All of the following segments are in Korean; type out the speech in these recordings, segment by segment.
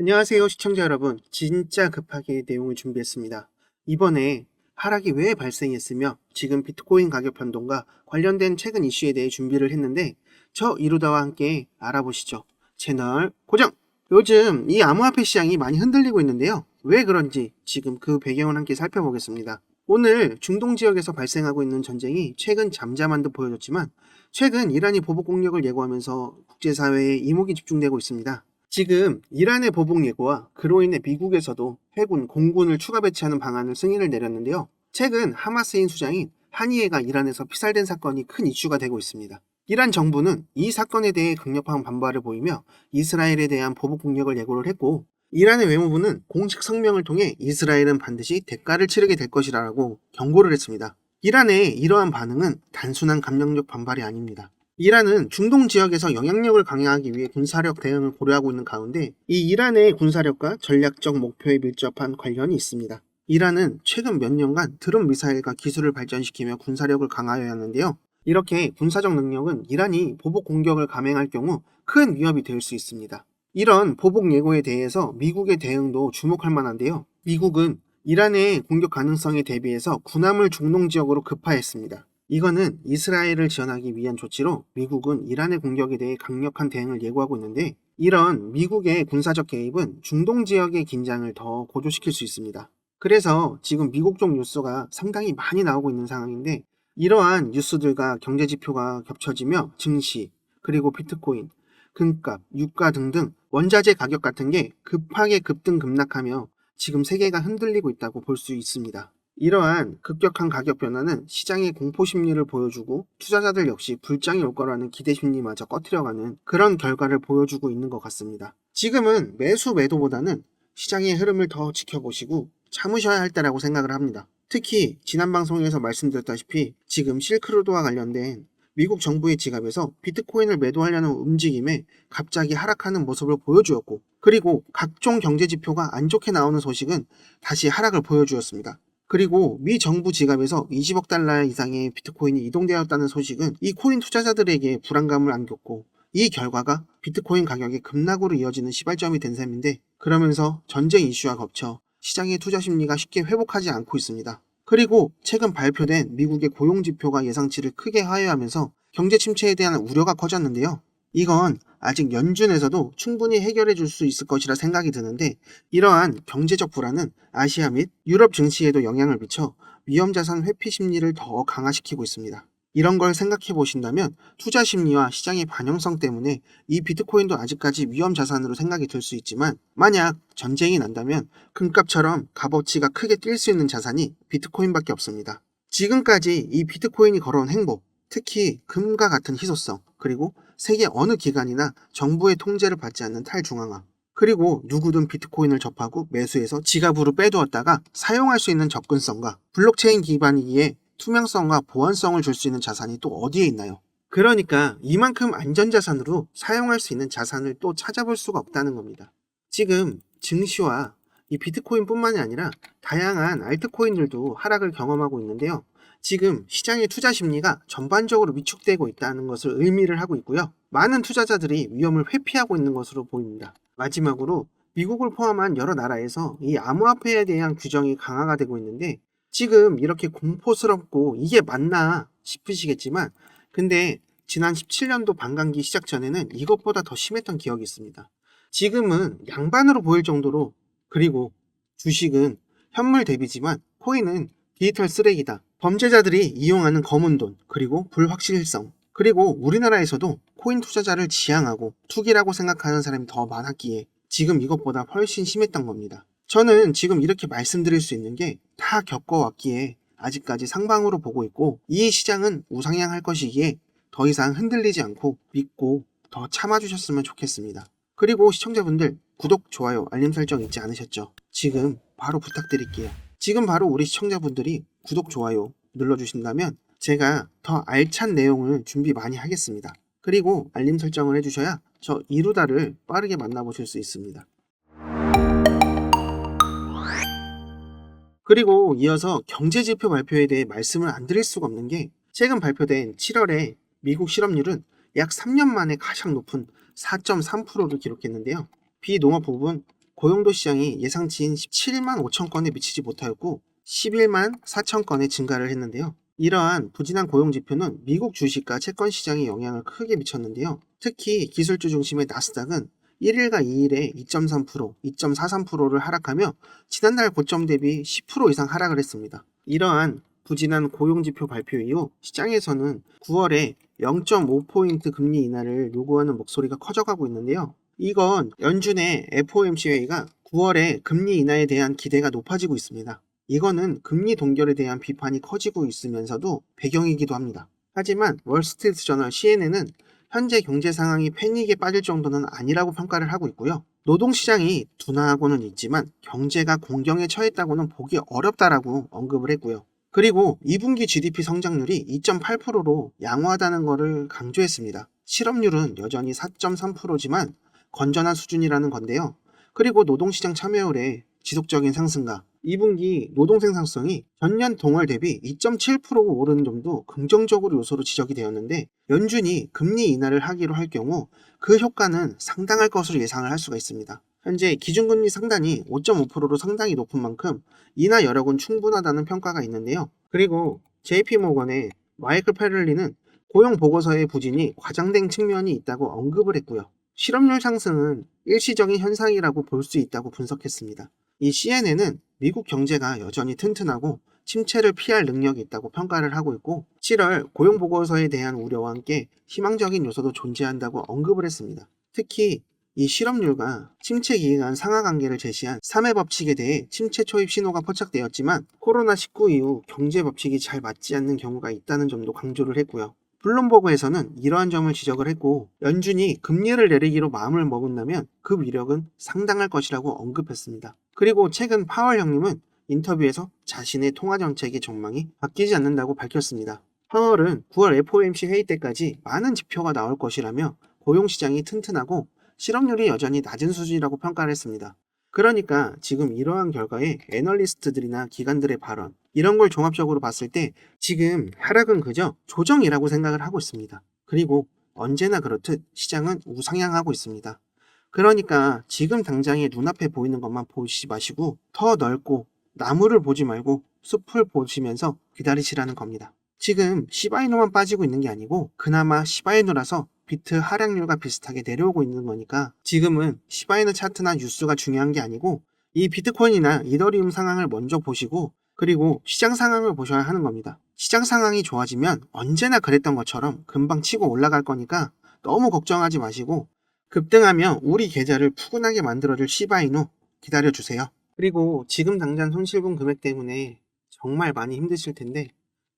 안녕하세요, 시청자 여러분. 진짜 급하게 내용을 준비했습니다. 이번에 하락이 왜 발생했으며 지금 비트코인 가격 변동과 관련된 최근 이슈에 대해 준비를 했는데 저 이루다와 함께 알아보시죠. 채널 고정! 요즘 이 암호화폐 시장이 많이 흔들리고 있는데요. 왜 그런지 지금 그 배경을 함께 살펴보겠습니다. 오늘 중동 지역에서 발생하고 있는 전쟁이 최근 잠잠한 듯 보여졌지만 최근 이란이 보복 공격을 예고하면서 국제사회에 이목이 집중되고 있습니다. 지금 이란의 보복 예고와 그로 인해 미국에서도 해군, 공군을 추가 배치하는 방안을 승인을 내렸는데요. 최근 하마스인 수장인 하니에가 이란에서 피살된 사건이 큰 이슈가 되고 있습니다. 이란 정부는 이 사건에 대해 강력한 반발을 보이며 이스라엘에 대한 보복 공격을 예고를 했고, 이란의 외무부는 공식 성명을 통해 이스라엘은 반드시 대가를 치르게 될 것이라고 경고를 했습니다. 이란의 이러한 반응은 단순한 감정적 반발이 아닙니다. 이란은 중동 지역에서 영향력을 강화하기 위해 군사력 대응을 고려하고 있는 가운데 이 이란의 군사력과 전략적 목표에 밀접한 관련이 있습니다. 이란은 최근 몇 년간 드론 미사일과 기술을 발전시키며 군사력을 강화해왔는데요. 이렇게 군사적 능력은 이란이 보복 공격을 감행할 경우 큰 위협이 될 수 있습니다. 이런 보복 예고에 대해서 미국의 대응도 주목할 만한데요. 미국은 이란의 공격 가능성에 대비해서 군함을 중동 지역으로 급파했습니다. 이거는 이스라엘을 지원하기 위한 조치로 미국은 이란의 공격에 대해 강력한 대응을 예고하고 있는데, 이런 미국의 군사적 개입은 중동 지역의 긴장을 더 고조시킬 수 있습니다. 그래서 지금 미국 쪽 뉴스가 상당히 많이 나오고 있는 상황인데, 이러한 뉴스들과 경제 지표가 겹쳐지며 증시, 그리고 비트코인, 금값, 유가 등등 원자재 가격 같은 게 급하게 급등 급락하며 지금 세계가 흔들리고 있다고 볼 수 있습니다. 이러한 급격한 가격 변화는 시장의 공포 심리를 보여주고 투자자들 역시 불장이 올 거라는 기대 심리마저 꺼트려가는 그런 결과를 보여주고 있는 것 같습니다. 지금은 매수 매도보다는 시장의 흐름을 더 지켜보시고 참으셔야 할 때라고 생각을 합니다. 특히 지난 방송에서 말씀드렸다시피 지금 실크로드와 관련된 미국 정부의 지갑에서 비트코인을 매도하려는 움직임에 갑자기 하락하는 모습을 보여주었고, 그리고 각종 경제 지표가 안 좋게 나오는 소식은 다시 하락을 보여주었습니다. 그리고 미 정부 지갑에서 20억 달러 이상의 비트코인이 이동되었다는 소식은 이 코인 투자자들에게 불안감을 안겼고, 이 결과가 비트코인 가격의 급락으로 이어지는 시발점이 된 셈인데, 그러면서 전쟁 이슈와 겹쳐 시장의 투자 심리가 쉽게 회복하지 않고 있습니다. 그리고 최근 발표된 미국의 고용 지표가 예상치를 크게 하회하면서 경제 침체에 대한 우려가 커졌는데요. 이건 아직 연준에서도 충분히 해결해 줄 수 있을 것이라 생각이 드는데, 이러한 경제적 불안은 아시아 및 유럽 증시에도 영향을 미쳐 위험자산 회피 심리를 더 강화시키고 있습니다. 이런 걸 생각해 보신다면 투자 심리와 시장의 반영성 때문에 이 비트코인도 아직까지 위험자산으로 생각이 들 수 있지만, 만약 전쟁이 난다면 금값처럼 값어치가 크게 뛸 수 있는 자산이 비트코인밖에 없습니다. 지금까지 이 비트코인이 걸어온 행보, 특히 금과 같은 희소성, 그리고 세계 어느 기관이나 정부의 통제를 받지 않는 탈중앙화, 그리고 누구든 비트코인을 접하고 매수해서 지갑으로 빼두었다가 사용할 수 있는 접근성과 블록체인 기반이기에 투명성과 보안성을 줄 수 있는 자산이 또 어디에 있나요? 그러니까 이만큼 안전자산으로 사용할 수 있는 자산을 또 찾아볼 수가 없다는 겁니다. 지금 증시와 이 비트코인뿐만이 아니라 다양한 알트코인들도 하락을 경험하고 있는데요. 지금 시장의 투자 심리가 전반적으로 위축되고 있다는 것을 의미를 하고 있고요. 많은 투자자들이 위험을 회피하고 있는 것으로 보입니다. 마지막으로 미국을 포함한 여러 나라에서 이 암호화폐에 대한 규정이 강화가 되고 있는데, 지금 이렇게 공포스럽고 이게 맞나 싶으시겠지만, 근데 지난 17년도 반감기 시작 전에는 이것보다 더 심했던 기억이 있습니다. 지금은 양반으로 보일 정도로, 그리고 주식은 현물 대비지만 코인은 디지털 쓰레기다, 범죄자들이 이용하는 검은 돈, 그리고 불확실성, 그리고 우리나라에서도 코인 투자자를 지향하고 투기라고 생각하는 사람이 더 많았기에 지금 이것보다 훨씬 심했던 겁니다. 저는 지금 이렇게 말씀드릴 수 있는 게 다 겪어왔기에 아직까지 상방으로 보고 있고, 이 시장은 우상향할 것이기에 더 이상 흔들리지 않고 믿고 더 참아주셨으면 좋겠습니다. 그리고 시청자분들, 구독, 좋아요, 알림 설정 잊지 않으셨죠? 지금 바로 부탁드릴게요. 지금 바로 우리 시청자분들이 구독, 좋아요 눌러주신다면 제가 더 알찬 내용을 준비 많이 하겠습니다. 그리고 알림 설정을 해주셔야 저 이루다를 빠르게 만나보실 수 있습니다. 그리고 이어서 경제지표 발표에 대해 말씀을 안 드릴 수가 없는 게, 최근 발표된 7월에 미국 실업률은 약 3년 만에 가장 높은 4.3%를 기록했는데요. 비농업 부분 고용도 시장이 예상치인 17만 5천 건에 미치지 못하였고 11만 4천 건의 증가를 했는데요. 이러한 부진한 고용 지표는 미국 주식과 채권 시장에 영향을 크게 미쳤는데요. 특히 기술주 중심의 나스닥은 1일과 2일에 2.3%, 2.43%를 하락하며 지난달 고점 대비 10% 이상 하락을 했습니다. 이러한 부진한 고용지표 발표 이후 시장에서는 9월에 0.5포인트 금리 인하를 요구하는 목소리가 커져가고 있는데요. 이건 연준의 FOMC 회의가 9월에 금리 인하에 대한 기대가 높아지고 있습니다. 이거는 금리 동결에 대한 비판이 커지고 있으면서도 배경이기도 합니다. 하지만 월스트리트 저널 CNN은 현재 경제 상황이 패닉에 빠질 정도는 아니라고 평가를 하고 있고요. 노동시장이 둔화하고는 있지만 경제가 공경에 처했다고는 보기 어렵다라고 언급을 했고요. 그리고 2분기 GDP 성장률이 2.8%로 양호하다는 것을 강조했습니다. 실업률은 여전히 4.3%지만 건전한 수준이라는 건데요. 그리고 노동시장 참여율의 지속적인 상승과 2분기 노동 생산성이 전년 동월 대비 2.7% 오르는 점도 긍정적으로 요소로 지적이 되었는데 연준이 금리 인하를 하기로 할 경우 그 효과는 상당할 것으로 예상을 할 수가 있습니다. 현재 기준금리 상단이 5.5%로 상당히 높은 만큼 인하 여력은 충분하다는 평가가 있는데요. 그리고 JP모건의 마이클 페럴리는 고용 보고서의 부진이 과장된 측면이 있다고 언급을 했고요. 실업률 상승은 일시적인 현상이라고 볼 수 있다고 분석했습니다. 이 CNN은 미국 경제가 여전히 튼튼하고 침체를 피할 능력이 있다고 평가를 하고 있고 7월 고용보고서에 대한 우려와 함께 희망적인 요소도 존재한다고 언급을 했습니다. 특히 이 실업률과 침체 기간 상하관계를 제시한 3회 법칙에 대해 침체 초입 신호가 포착되었지만 코로나19 이후 경제 법칙이 잘 맞지 않는 경우가 있다는 점도 강조를 했고요. 블룸버그에서는 이러한 점을 지적을 했고 연준이 금리를 내리기로 마음을 먹은다면 그 위력은 상당할 것이라고 언급했습니다. 그리고 최근 파월 형님은 인터뷰에서 자신의 통화 정책의 전망이 바뀌지 않는다고 밝혔습니다. 파월은 9월 FOMC 회의 때까지 많은 지표가 나올 것이라며 고용시장이 튼튼하고 실업률이 여전히 낮은 수준이라고 평가를 했습니다. 그러니까 지금 이러한 결과에 애널리스트들이나 기관들의 발언 이런 걸 종합적으로 봤을 때 지금 하락은 그저 조정이라고 생각을 하고 있습니다. 그리고 언제나 그렇듯 시장은 우상향하고 있습니다. 그러니까 지금 당장에 눈앞에 보이는 것만 보시지 마시고 더 넓고 나무를 보지 말고 숲을 보시면서 기다리시라는 겁니다. 지금 시바이누만 빠지고 있는 게 아니고 그나마 시바이누라서 비트 하락률과 비슷하게 내려오고 있는 거니까 지금은 시바이누 차트나 뉴스가 중요한 게 아니고 이 비트코인이나 이더리움 상황을 먼저 보시고 그리고 시장 상황을 보셔야 하는 겁니다. 시장 상황이 좋아지면 언제나 그랬던 것처럼 금방 치고 올라갈 거니까 너무 걱정하지 마시고 급등하면 우리 계좌를 푸근하게 만들어줄 시바이누 기다려주세요. 그리고 지금 당장 손실분 금액 때문에 정말 많이 힘드실 텐데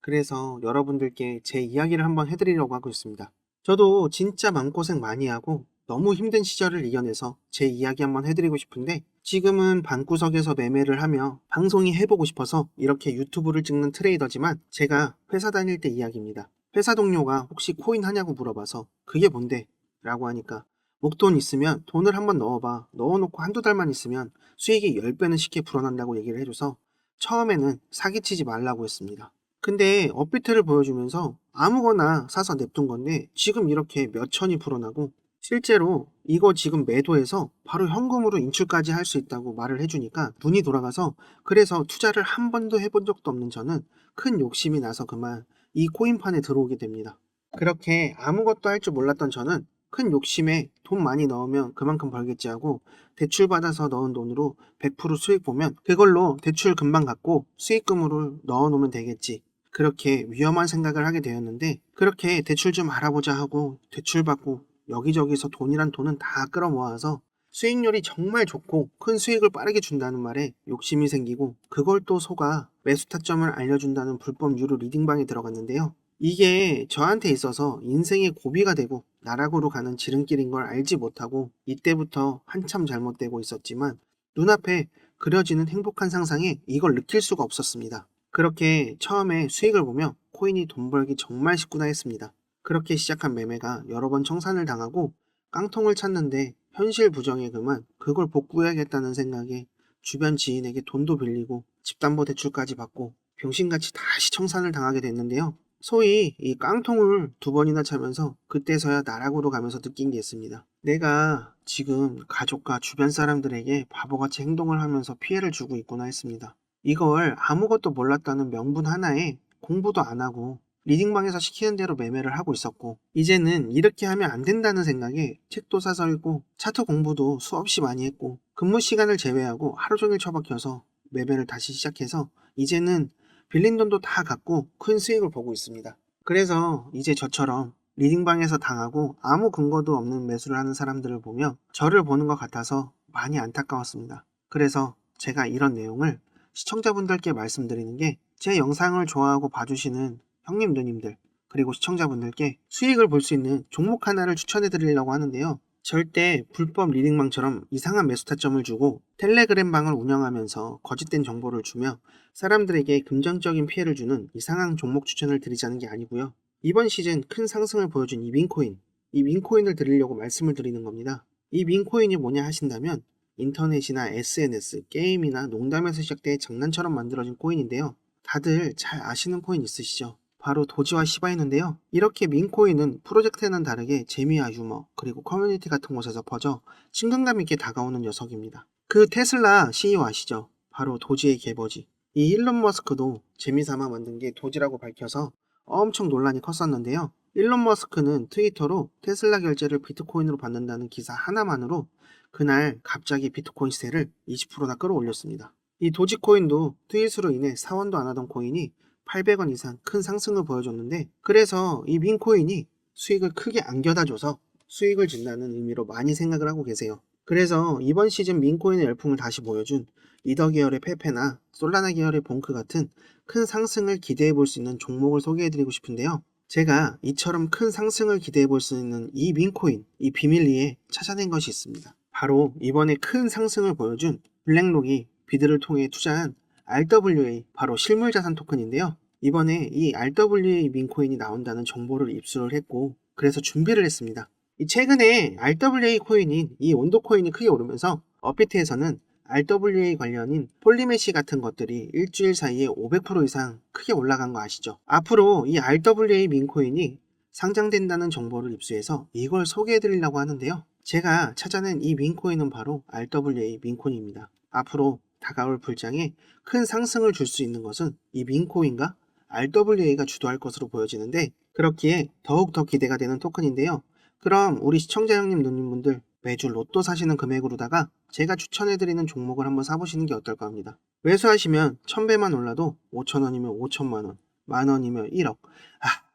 그래서 여러분들께 제 이야기를 한번 해드리려고 하고 있습니다. 저도 진짜 마음고생 많이 하고 너무 힘든 시절을 이겨내서 제 이야기 한번 해드리고 싶은데 지금은 방구석에서 매매를 하며 방송이 해보고 싶어서 이렇게 유튜브를 찍는 트레이더지만 제가 회사 다닐 때 이야기입니다. 회사 동료가 혹시 코인 하냐고 물어봐서 그게 뭔데? 라고 하니까 목돈 있으면 돈을 한번 넣어봐. 넣어놓고 한두 달만 있으면 수익이 10배는 쉽게 불어난다고 얘기를 해줘서 처음에는 사기치지 말라고 했습니다. 근데 업비트를 보여주면서 아무거나 사서 냅둔 건데 지금 이렇게 몇 천이 불어나고 실제로 이거 지금 매도해서 바로 현금으로 인출까지 할 수 있다고 말을 해주니까 눈이 돌아가서 그래서 투자를 한 번도 해본 적도 없는 저는 큰 욕심이 나서 그만 이 코인판에 들어오게 됩니다. 그렇게 아무것도 할 줄 몰랐던 저는 큰 욕심에 돈 많이 넣으면 그만큼 벌겠지 하고 대출 받아서 넣은 돈으로 100% 수익 보면 그걸로 대출 금방 갚고 수익금으로 넣어놓으면 되겠지. 그렇게 위험한 생각을 하게 되었는데 그렇게 대출 좀 알아보자 하고 대출 받고 여기저기서 돈이란 돈은 다 끌어모아서 수익률이 정말 좋고 큰 수익을 빠르게 준다는 말에 욕심이 생기고 그걸 또 속아 매수 타점을 알려준다는 불법 유료 리딩방에 들어갔는데요. 이게 저한테 있어서 인생의 고비가 되고 나락으로 가는 지름길인 걸 알지 못하고 이때부터 한참 잘못되고 있었지만 눈앞에 그려지는 행복한 상상에 이걸 느낄 수가 없었습니다. 그렇게 처음에 수익을 보며 코인이 돈 벌기 정말 쉽구나 했습니다. 그렇게 시작한 매매가 여러 번 청산을 당하고 깡통을 찼는데 현실 부정에 그만 그걸 복구해야겠다는 생각에 주변 지인에게 돈도 빌리고 집담보대출까지 받고 병신같이 다시 청산을 당하게 됐는데요. 소위 이 깡통을 두 번이나 차면서 그때서야 나락으로 가면서 느낀 게 있습니다. 내가 지금 가족과 주변 사람들에게 바보같이 행동을 하면서 피해를 주고 있구나 했습니다. 이걸 아무것도 몰랐다는 명분 하나에 공부도 안 하고 리딩방에서 시키는 대로 매매를 하고 있었고, 이제는 이렇게 하면 안 된다는 생각에 책도 사서 읽고 차트 공부도 수없이 많이 했고, 근무 시간을 제외하고 하루 종일 처박혀서 매매를 다시 시작해서 이제는 빌린 돈도 다 갚고 큰 수익을 보고 있습니다. 그래서 이제 저처럼 리딩방에서 당하고 아무 근거도 없는 매수를 하는 사람들을 보며 저를 보는 것 같아서 많이 안타까웠습니다. 그래서 제가 이런 내용을 시청자분들께 말씀드리는 게, 제 영상을 좋아하고 봐주시는 형님 누님들 그리고 시청자분들께 수익을 볼 수 있는 종목 하나를 추천해 드리려고 하는데요. 절대 불법 리딩방처럼 이상한 매수 타점을 주고 텔레그램 방을 운영하면서 거짓된 정보를 주며 사람들에게 금전적인 피해를 주는 이상한 종목 추천을 드리자는 게 아니고요. 이번 시즌 큰 상승을 보여준 이 민코인을 드리려고 말씀을 드리는 겁니다. 이 민코인이 뭐냐 하신다면, 인터넷이나 SNS, 게임이나 농담에서 시작돼 장난처럼 만들어진 코인인데요. 다들 잘 아시는 코인 있으시죠? 바로 도지와 시바이누인데요. 이렇게 민코인은 프로젝트와는 다르게 재미와 유머 그리고 커뮤니티 같은 곳에서 퍼져 친근감 있게 다가오는 녀석입니다. 그 테슬라 CEO 아시죠? 바로 도지의 개버지. 이 일론 머스크도 재미삼아 만든 게 도지라고 밝혀서 엄청 논란이 컸었는데요. 일론 머스크는 트위터로 테슬라 결제를 비트코인으로 받는다는 기사 하나만으로 그날 갑자기 비트코인 시세를 20%나 끌어올렸습니다. 이 도지코인도 트윗으로 인해 사원도 안 하던 코인이 800원 이상 큰 상승을 보여줬는데, 그래서 이 민코인이 수익을 크게 안겨다줘서 수익을 준다는 의미로 많이 생각을 하고 계세요. 그래서 이번 시즌 민코인의 열풍을 다시 보여준 리더 계열의 페페나 솔라나 계열의 봉크 같은 큰 상승을 기대해 볼 수 있는 종목을 소개해 드리고 싶은데요. 제가 이처럼 큰 상승을 기대해 볼 수 있는 이 민코인, 이 비밀리에 찾아낸 것이 있습니다. 바로 이번에 큰 상승을 보여준 블랙록이 비드를 통해 투자한 RWA, 바로 실물자산 토큰인데요. 이번에 이 RWA 민코인이 나온다는 정보를 입수를 했고, 그래서 준비를 했습니다. 최근에 RWA 코인인 이 온도 코인이 크게 오르면서 업비트에서는 RWA 관련인 폴리메시 같은 것들이 일주일 사이에 500% 이상 크게 올라간 거 아시죠? 앞으로 이 RWA 민코인이 상장된다는 정보를 입수해서 이걸 소개해 드리려고 하는데요. 제가 찾아낸 이 민코인은 바로 RWA 민코인입니다. 앞으로 다가올 불장에 큰 상승을 줄 수 있는 것은 이 민코인과 RWA가 주도할 것으로 보여지는데, 그렇기에 더욱더 기대가 되는 토큰인데요. 그럼 우리 시청자 형님 누님분들 매주 로또 사시는 금액으로다가 제가 추천해드리는 종목을 한번 사보시는 게 어떨까 합니다. 매수하시면 1000배만 올라도 5,000원이면 5천만원, 만원이면 1억,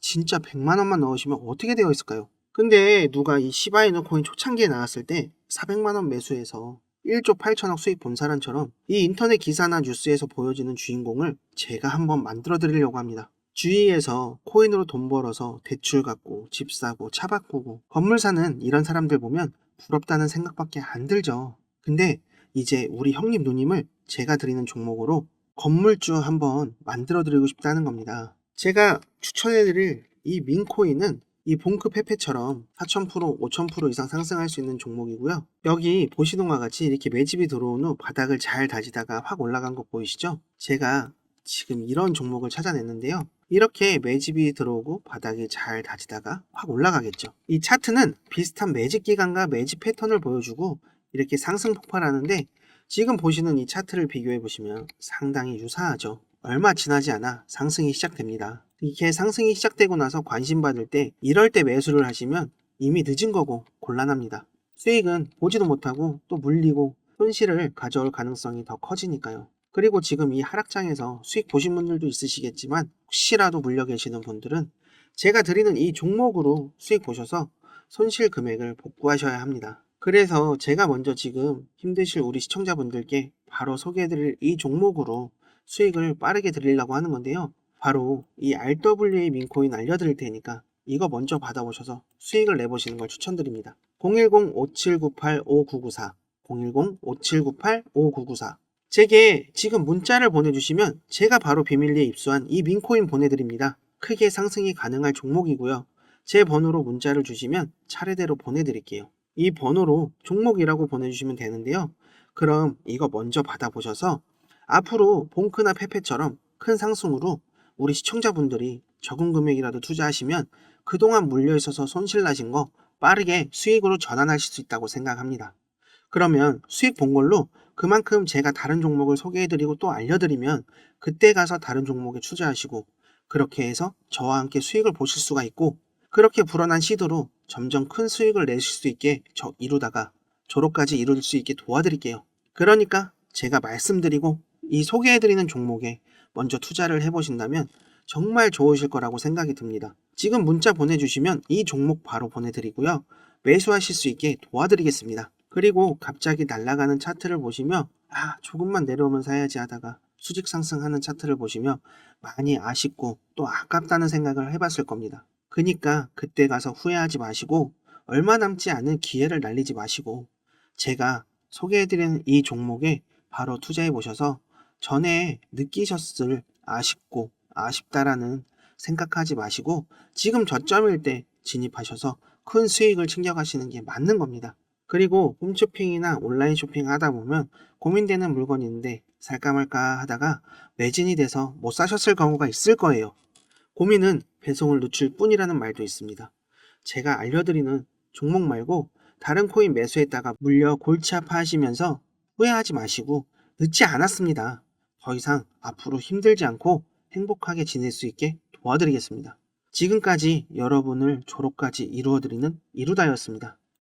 진짜 100만원만 넣으시면 어떻게 되어 있을까요? 근데 누가 이 시바이누 코인 초창기에 나왔을 때 400만원 매수해서 1조 8천억 수익 본 사람처럼 이 인터넷 기사나 뉴스에서 보여지는 주인공을 제가 한번 만들어 드리려고 합니다. 주위에서 코인으로 돈 벌어서 대출 갚고 집 사고 차 바꾸고 건물 사는 이런 사람들 보면 부럽다는 생각밖에 안 들죠. 근데 이제 우리 형님 누님을 제가 드리는 종목으로 건물주 한번 만들어 드리고 싶다는 겁니다. 제가 추천해 드릴 이 민코인은 이 봉크 페페처럼 4000%, 5000% 이상 상승할 수 있는 종목이고요. 여기 보시는 것과 같이 이렇게 매집이 들어온 후 바닥을 잘 다지다가 확 올라간 거 보이시죠? 제가 지금 이런 종목을 찾아냈는데요. 이렇게 매집이 들어오고 바닥이 잘 다지다가 확 올라가겠죠. 이 차트는 비슷한 매집 기간과 매집 패턴을 보여주고 이렇게 상승 폭발하는데, 지금 보시는 이 차트를 비교해 보시면 상당히 유사하죠. 얼마 지나지 않아 상승이 시작됩니다. 이렇게 상승이 시작되고 나서 관심 받을 때, 이럴 때 매수를 하시면 이미 늦은 거고 곤란합니다. 수익은 보지도 못하고 또 물리고 손실을 가져올 가능성이 더 커지니까요. 그리고 지금 이 하락장에서 수익 보신 분들도 있으시겠지만, 혹시라도 물려 계시는 분들은 제가 드리는 이 종목으로 수익 보셔서 손실 금액을 복구하셔야 합니다. 그래서 제가 먼저 지금 힘드실 우리 시청자분들께 바로 소개해드릴 이 종목으로 수익을 빠르게 드리려고 하는 건데요. 바로 이 RWA 민코인 알려드릴 테니까 이거 먼저 받아보셔서 수익을 내보시는 걸 추천드립니다. 010-5798-5994, 010-5798-5994. 제게 지금 문자를 보내주시면 제가 바로 비밀리에 입수한 이 민코인 보내드립니다. 크게 상승이 가능할 종목이고요. 제 번호로 문자를 주시면 차례대로 보내드릴게요. 이 번호로 종목이라고 보내주시면 되는데요. 그럼 이거 먼저 받아보셔서 앞으로 봉크나 페페처럼 큰 상승으로 우리 시청자분들이 적은 금액이라도 투자하시면 그동안 물려 있어서 손실 나신 거 빠르게 수익으로 전환하실 수 있다고 생각합니다. 그러면 수익 본 걸로 그만큼 제가 다른 종목을 소개해드리고 또 알려드리면 그때 가서 다른 종목에 투자하시고 그렇게 해서 저와 함께 수익을 보실 수가 있고 그렇게 불어난 시도로 점점 큰 수익을 내실 수 있게 이루다가 졸업까지 이룰 수 있게 도와드릴게요. 그러니까 제가 말씀드리고 이 소개해드리는 종목에 먼저 투자를 해보신다면 정말 좋으실 거라고 생각이 듭니다. 지금 문자 보내주시면 이 종목 바로 보내드리고요. 매수하실 수 있게 도와드리겠습니다. 그리고 갑자기 날아가는 차트를 보시며 조금만 내려오면 사야지 하다가 수직 상승하는 차트를 보시며 많이 아쉽고 또 아깝다는 생각을 해봤을 겁니다. 그니까 그때 가서 후회하지 마시고 얼마 남지 않은 기회를 날리지 마시고 제가 소개해드리는 이 종목에 바로 투자해 보셔서 전에 느끼셨을 아쉽고 아쉽다라는 생각하지 마시고 지금 저점일 때 진입하셔서 큰 수익을 챙겨가시는 게 맞는 겁니다. 그리고 홈쇼핑이나 온라인 쇼핑 하다 보면 고민되는 물건이 있는데 살까 말까 하다가 매진이 돼서 못 사셨을 경우가 있을 거예요. 고민은 배송을 늦출 뿐이라는 말도 있습니다. 제가 알려드리는 종목 말고 다른 코인 매수했다가 물려 골치 아파하시면서 후회하지 마시고 늦지 않았습니다. 더 이상 앞으로 힘들지 않고 행복하게 지낼 수 있게 도와드리겠습니다. 지금까지 여러분을 졸업까지 이루어드리는 이루다였습니다.